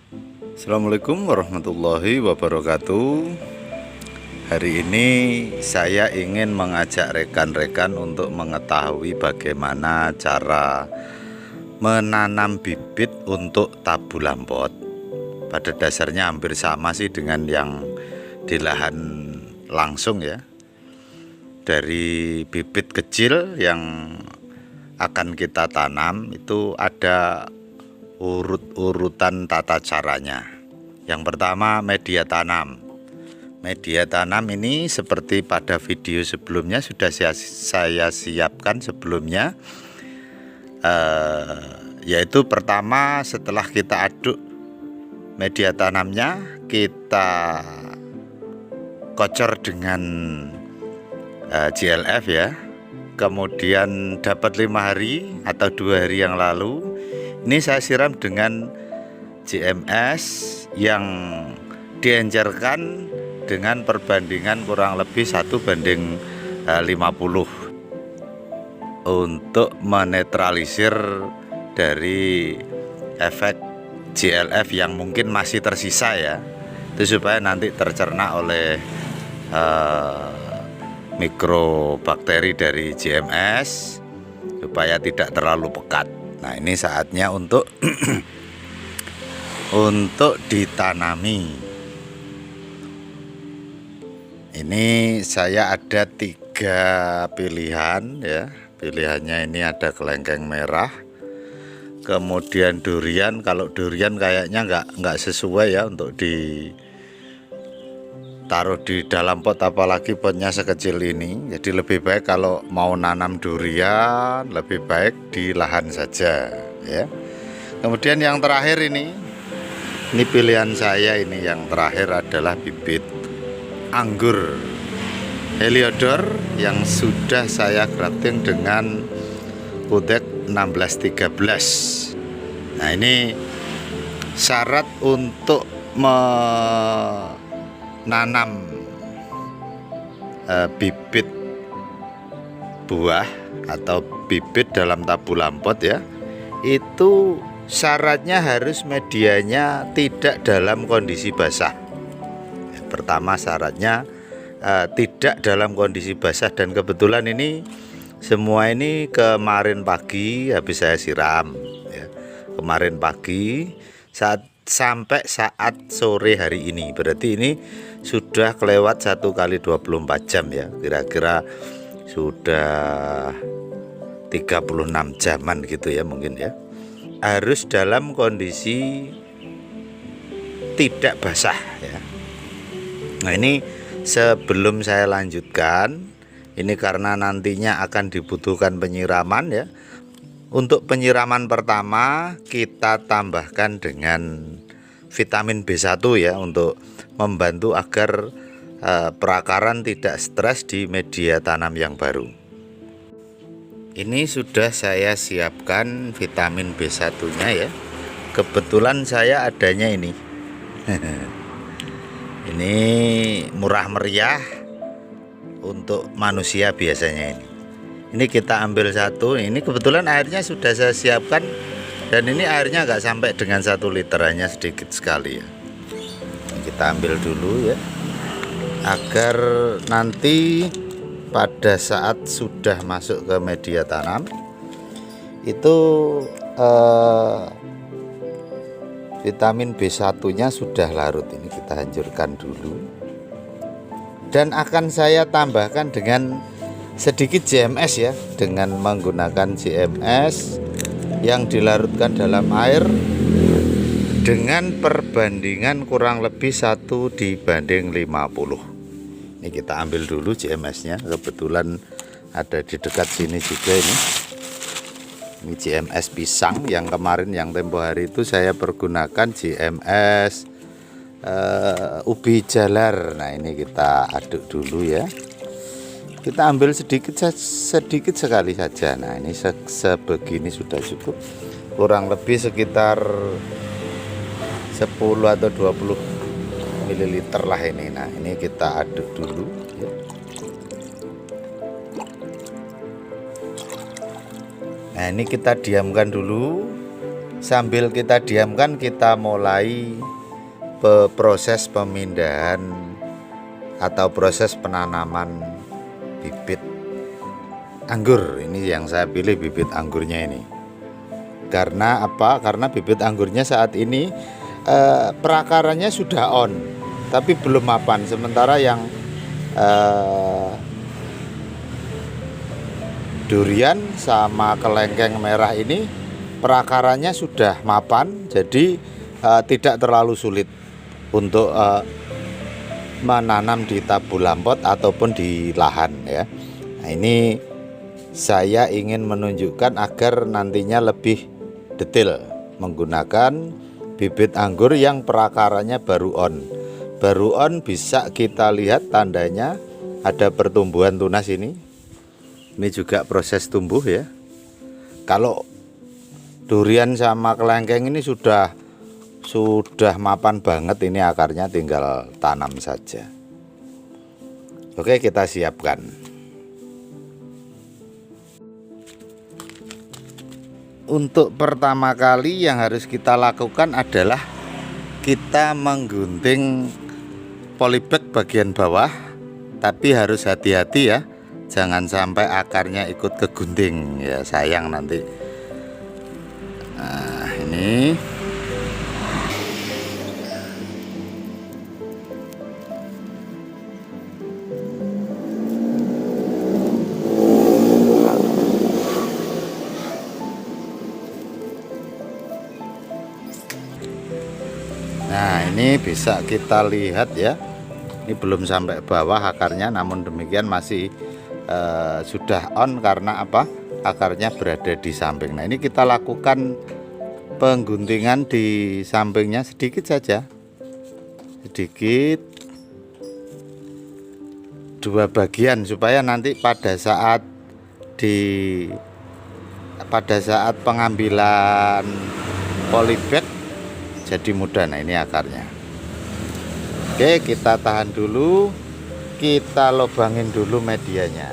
Assalamualaikum warahmatullahi wabarakatuh. Hari ini saya ingin mengajak rekan-rekan untuk mengetahui bagaimana cara menanam bibit untuk tabu lampot. Pada dasarnya hampir sama sih dengan yang di lahan langsung ya. Dari bibit kecil yang akan kita tanam itu ada urut-urutan tata caranya. Yang pertama, media tanam. Media tanam ini seperti pada video sebelumnya sudah saya siapkan sebelumnya, yaitu pertama setelah kita aduk media tanamnya, kita kocor dengan GLF ya. Kemudian dapat 5 hari atau 2 hari yang lalu ini saya siram dengan GMS yang diencerkan dengan perbandingan kurang lebih 1:50 untuk menetralisir dari efek GLF yang mungkin masih tersisa ya, itu supaya nanti tercerna oleh mikrobakteri dari GMS supaya tidak terlalu pekat. Nah, ini saatnya untuk untuk ditanami. Ini saya ada 3 pilihan ya. Pilihannya ini ada kelengkeng merah, kemudian durian. Kalau durian kayaknya nggak sesuai ya untuk ditaruh di dalam pot, apalagi potnya sekecil ini. Jadi lebih baik kalau mau nanam durian lebih baik di lahan saja ya. Kemudian yang terakhir ini pilihan saya, ini yang terakhir adalah bibit anggur Heliodor yang sudah saya grafting dengan Putek 1613. Nah, ini syarat untuk menanam bibit buah atau bibit dalam tabu lampot ya, itu syaratnya harus medianya tidak dalam kondisi basah. Pertama syaratnya tidak dalam kondisi basah, dan kebetulan ini semua ini kemarin pagi habis saya siram ya. Kemarin pagi sampai saat sore hari ini, berarti ini sudah kelewat 1x24 jam ya, kira-kira sudah 36 jaman gitu ya mungkin ya. Harus dalam kondisi tidak basah ya. Nah, ini sebelum saya lanjutkan, ini karena nantinya akan dibutuhkan penyiraman ya. Untuk penyiraman pertama kita tambahkan dengan vitamin B1 ya, untuk membantu agar perakaran tidak stres di media tanam yang baru. Ini sudah saya siapkan vitamin B1-nya ya. Kebetulan saya adanya ini. Ini murah meriah untuk manusia biasanya ini. Ini kita ambil satu. Ini kebetulan airnya sudah saya siapkan, dan ini airnya nggak sampai dengan 1 liter, hanya sedikit sekali ya. Ini kita ambil dulu ya, agar nanti pada saat sudah masuk ke media tanam itu vitamin B1-nya sudah larut. Ini kita hancurkan dulu, dan akan saya tambahkan dengan sedikit GMS ya, dengan menggunakan GMS yang dilarutkan dalam air dengan perbandingan kurang lebih 1:50. Ini kita ambil dulu GMS-nya, kebetulan ada di dekat sini juga ini. Ini GMS pisang yang kemarin, yang tempo hari itu saya pergunakan GMS ubi jalar. Nah, ini kita aduk dulu ya. Kita ambil sedikit sekali saja. Nah, ini sebegini sudah cukup, kurang lebih sekitar 10 atau 20 ml lah ini. Nah, ini kita aduk dulu ya. Nah, ini kita diamkan dulu Sambil kita diamkan, kita mulai proses pemindahan atau proses penanaman bibit anggur. Ini yang saya pilih bibit anggurnya ini. Karena apa? Karena bibit anggurnya saat ini perakarannya sudah on, tapi belum mapan. Sementara yang durian sama kelengkeng merah ini perakarannya sudah mapan, jadi tidak terlalu sulit untuk menanam di tabu lampot ataupun di lahan ya. Nah, ini saya ingin menunjukkan agar nantinya lebih detail menggunakan bibit anggur yang perakarannya baru on. Baru on bisa kita lihat tandanya ada pertumbuhan tunas ini. Ini juga proses tumbuh ya. Kalau durian sama kelengkeng ini sudah mapan banget, ini akarnya tinggal tanam saja. Oke, kita siapkan. Untuk pertama kali yang harus kita lakukan adalah kita menggunting polybag bagian bawah, tapi harus hati-hati ya, jangan sampai akarnya ikut kegunting ya, sayang nanti. Nah, ini ini bisa kita lihat ya, ini belum sampai bawah akarnya, namun demikian masih sudah on. Karena apa? Akarnya berada di samping. Nah, ini kita lakukan pengguntingan di sampingnya sedikit saja, sedikit, 2 bagian, supaya nanti pada saat pengambilan polybag jadi mudah. Nah, ini akarnya. Oke, kita tahan dulu, kita lubangin dulu medianya.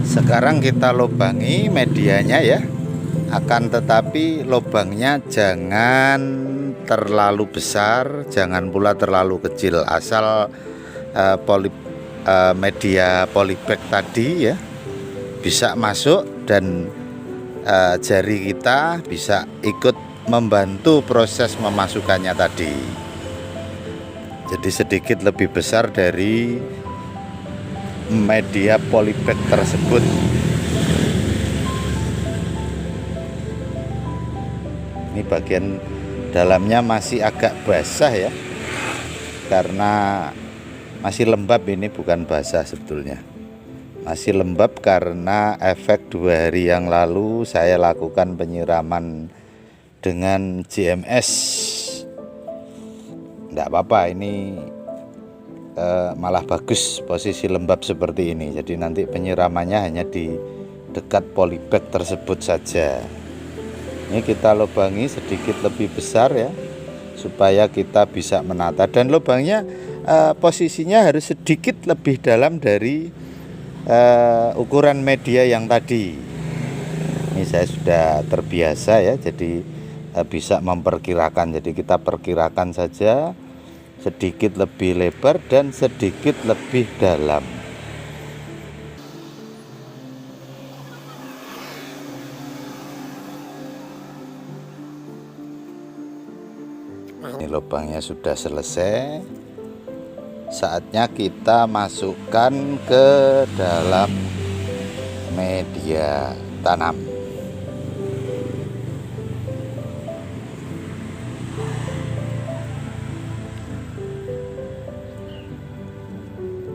Sekarang kita lubangi medianya ya. Akan tetapi lubangnya jangan terlalu besar, jangan pula terlalu kecil, asal media polybag tadi ya bisa masuk dan jari kita bisa ikut membantu proses memasukkannya tadi. Jadi sedikit lebih besar dari media polybag tersebut. Ini bagian dalamnya masih agak basah ya, karena masih lembab. Ini bukan basah sebetulnya, masih lembab karena efek 2 hari yang lalu saya lakukan penyiraman dengan JMS. Tidak apa-apa, ini malah bagus posisi lembab seperti ini. Jadi nanti penyiramannya hanya di dekat polybag tersebut saja. Ini kita lubangi sedikit lebih besar ya, supaya kita bisa menata. Dan lubangnya posisinya harus sedikit lebih dalam dari ukuran media yang tadi. Ini saya sudah terbiasa ya, jadi bisa memperkirakan. Jadi kita perkirakan saja, sedikit lebih lebar dan sedikit lebih dalam. Ini lubangnya sudah selesai. Saatnya kita masukkan ke dalam media tanam.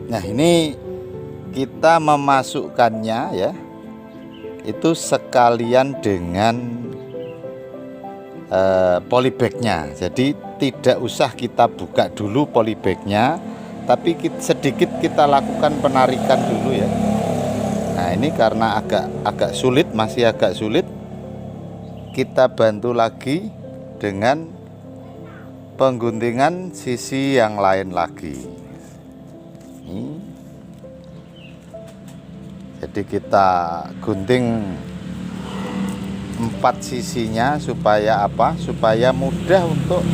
Nah, ini kita memasukkannya ya, itu sekalian dengan polybagnya. Jadi tidak usah kita buka dulu polybagnya, tapi sedikit kita lakukan penarikan dulu ya. Nah, ini karena agak sulit, masih agak sulit, kita bantu lagi dengan pengguntingan sisi yang lain lagi. Jadi kita gunting 4 sisinya supaya apa? Supaya mudah untuk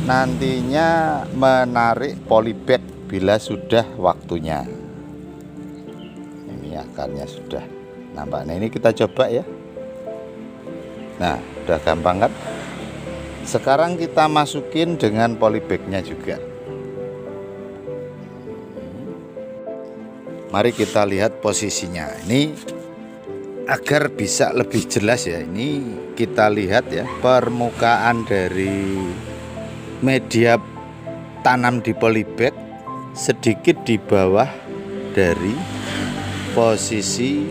nantinya menarik polybag bila sudah waktunya. Ini akarnya sudah nampak. Nah, ini kita coba ya. Nah, udah gampang kan? Sekarang kita masukin dengan polybagnya juga. Mari kita lihat posisinya. Ini agar bisa lebih jelas ya. Ini kita lihat ya, permukaan dari media tanam di polybag sedikit di bawah dari posisi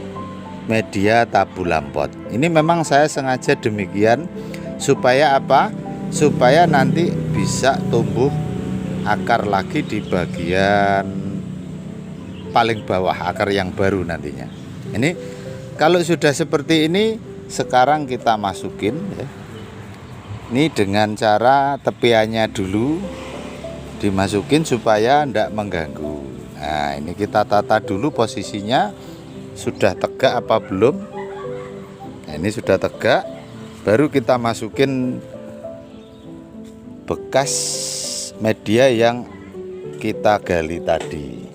media tabu lampot. Ini memang saya sengaja demikian supaya apa? Supaya nanti bisa tumbuh akar lagi di bagian paling bawah, akar yang baru nantinya. Ini kalau sudah seperti ini, sekarang kita masukin ya. Ini dengan cara tepiannya dulu dimasukin supaya tidak mengganggu. Nah, ini kita tata dulu posisinya, sudah tegak apa belum. Nah, ini sudah tegak, baru kita masukin bekas media yang kita gali tadi.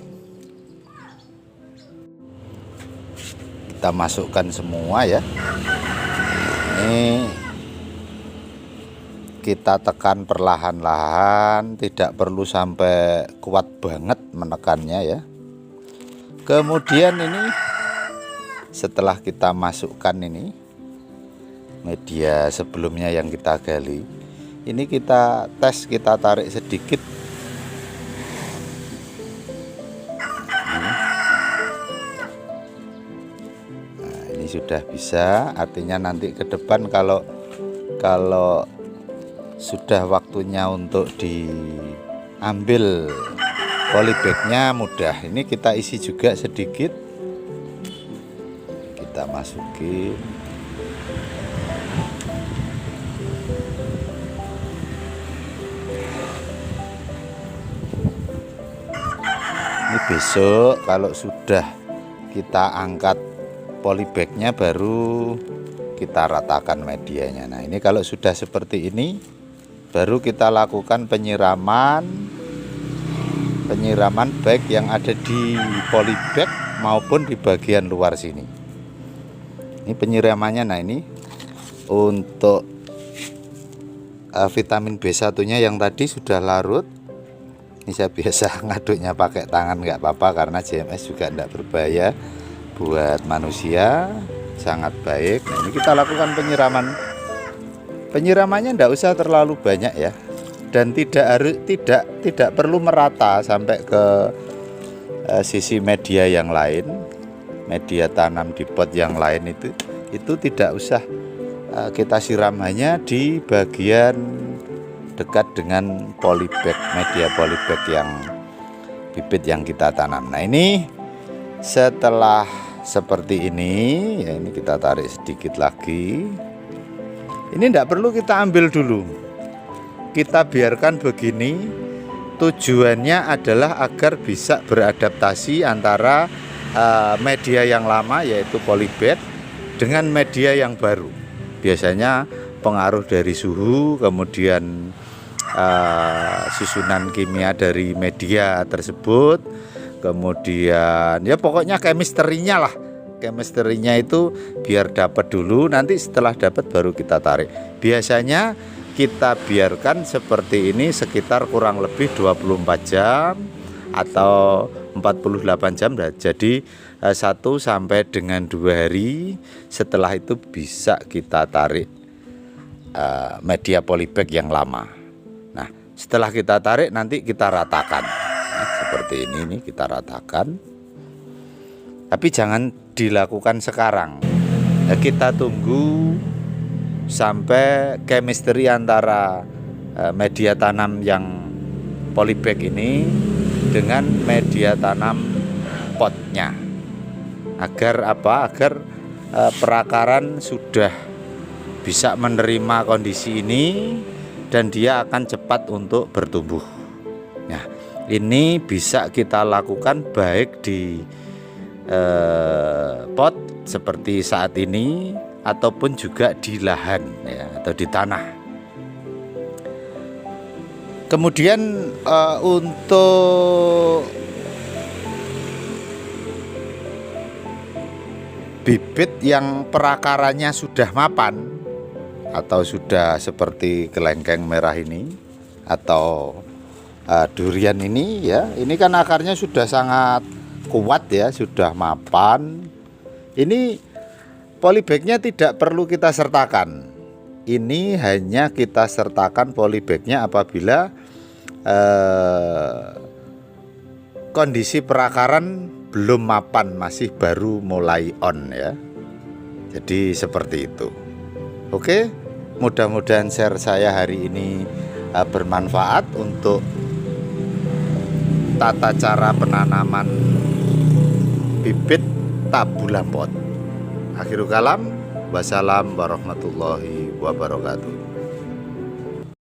Kita masukkan semua ya. Ini kita tekan perlahan-lahan, tidak perlu sampai kuat banget menekannya ya. Kemudian ini setelah kita masukkan ini media sebelumnya yang kita gali, ini kita tes, kita tarik sedikit. Sudah bisa, artinya nanti ke depan kalau sudah waktunya untuk diambil polybagnya mudah. Ini kita isi juga sedikit, kita masukin. Ini besok kalau sudah kita angkat polybagnya baru kita ratakan medianya. Nah, ini kalau sudah seperti ini baru kita lakukan penyiraman baik yang ada di polybag maupun di bagian luar sini. Ini penyiramannya. Nah, ini untuk vitamin B1 nya yang tadi sudah larut. Ini saya biasa ngaduknya pakai tangan, nggak apa-apa karena JMS juga tidak berbahaya buat manusia, sangat baik. Nah, ini kita lakukan penyiramannya tidak usah terlalu banyak ya, dan tidak perlu merata sampai ke sisi media yang lain, media tanam di pot yang lain itu tidak usah kita siram, hanya di bagian dekat dengan polybag, media polybag yang bibit yang kita tanam. Nah, ini setelah seperti ini ya, ini kita tarik sedikit lagi. Ini tidak perlu kita ambil dulu, kita biarkan begini. Tujuannya adalah agar bisa beradaptasi antara media yang lama yaitu polybag dengan media yang baru. Biasanya pengaruh dari suhu, kemudian susunan kimia dari media tersebut, kemudian ya pokoknya chemistry-nya lah. Chemistry-nya itu biar dapat dulu, nanti setelah dapat baru kita tarik. Biasanya kita biarkan seperti ini sekitar kurang lebih 24 jam atau 48 jam. Jadi 1 sampai dengan 2 hari setelah itu bisa kita tarik media polybag yang lama. Nah, setelah kita tarik nanti kita ratakan. Nah, seperti ini nih kita ratakan. Tapi jangan dilakukan sekarang. Nah, kita tunggu sampai chemistry antara media tanam yang polybag ini dengan media tanam potnya. Agar apa? Agar perakaran sudah bisa menerima kondisi ini dan dia akan cepat untuk bertumbuh. Nah, ini bisa kita lakukan baik di pot seperti saat ini, ataupun juga di lahan ya, atau di tanah. Kemudian untuk bibit yang perakarannya sudah mapan atau sudah seperti kelengkeng merah ini atau durian ini ya, ini kan akarnya sudah sangat kuat ya, sudah mapan. Ini polybagnya tidak perlu kita sertakan. Ini hanya kita sertakan polybagnya apabila kondisi perakaran belum mapan, masih baru mulai on ya. Jadi seperti itu. Oke, mudah-mudahan share saya hari ini bermanfaat untuk tata cara penanaman bibit tabu lampot. Akhirul kalam, wassalam warahmatullahi wabarakatuh.